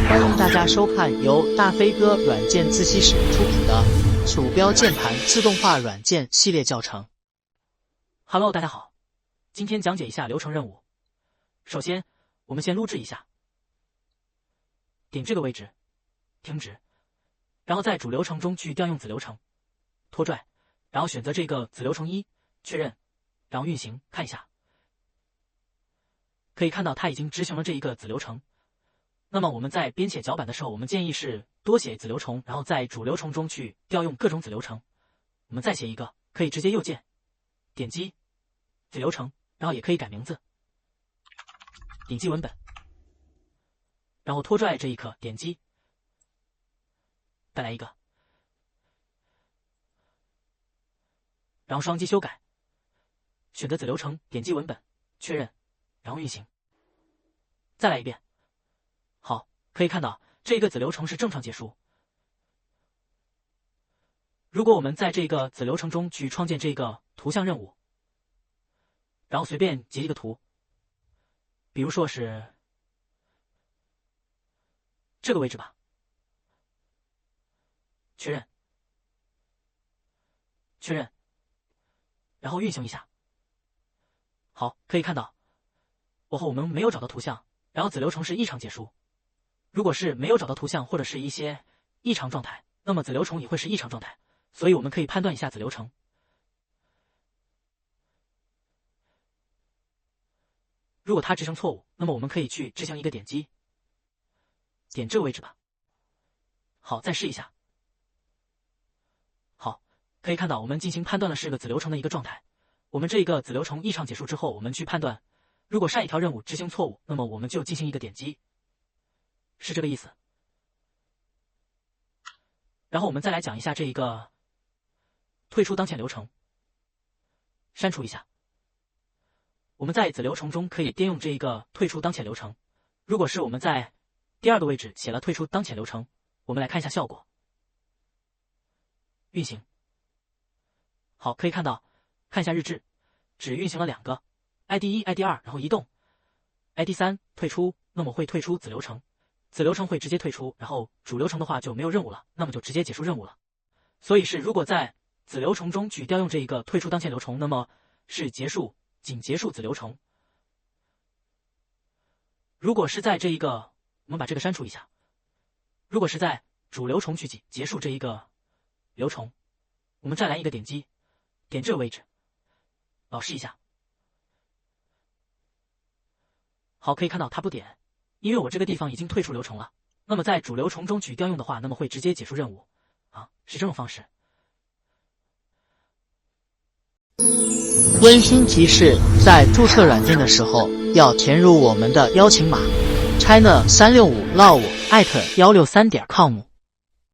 欢迎大家收看由大飞哥软件自习室出品的鼠标键盘自动化软件系列教程。Hello， 大家好，今天讲解一下流程任务。首先，我们先录制一下，点这个位置，停止，然后在主流程中去调用子流程，拖拽，然后选择这个子流程1，确认，然后运行，看一下，可以看到它已经执行了这一个子流程。那么我们在编写脚板的时候，我们建议是多写子流程，然后在主流程中去调用各种子流程。我们再写一个，可以直接右键点击子流程，然后也可以改名字，点击文本，然后拖拽这一刻点击，再来一个，然后双击修改，选择子流程，点击文本，确认，然后运行，再来一遍。好，可以看到这个子流程是正常结束。如果我们在这个子流程中去创建这个图像任务，然后随便截一个图，比如说是这个位置吧，确认，确认，然后运行一下。好，可以看到我们没有找到图像，然后子流程是异常结束。如果是没有找到图像或者是一些异常状态，那么子流程也会是异常状态，所以我们可以判断一下子流程。如果它执行错误，那么我们可以去执行一个点击，点这个位置吧。好，再试一下。好，可以看到我们进行判断的是个子流程的一个状态。我们这个子流程异常结束之后，我们去判断，如果上一条任务执行错误，那么我们就进行一个点击，是这个意思。然后我们再来讲一下这一个退出当前流程，删除一下。我们在子流程中可以颠用这一个退出当前流程。如果是我们在第二个位置写了退出当前流程，我们来看一下效果。运行。好，可以看到，看一下日志，只运行了2个 ，ID1、ID2，然后移动 ，ID3 退出，那么会退出子流程。子流程会直接退出，然后主流程的话就没有任务了，那么就直接结束任务了。所以是如果在子流程中去调用这一个退出当前流程，那么是结束，仅结束子流程。如果是在这一个，我们把这个删除一下。如果是在主流程去结束这一个流程，我们再来一个点击，点这个位置，老试一下。好，可以看到它不点。因为我这个地方已经退出流程了，那么在主流程中去调用的话，那么会直接结束任务，是这种方式。温馨提示：在注册软件的时候，要填入我们的邀请码 china365law@163.com。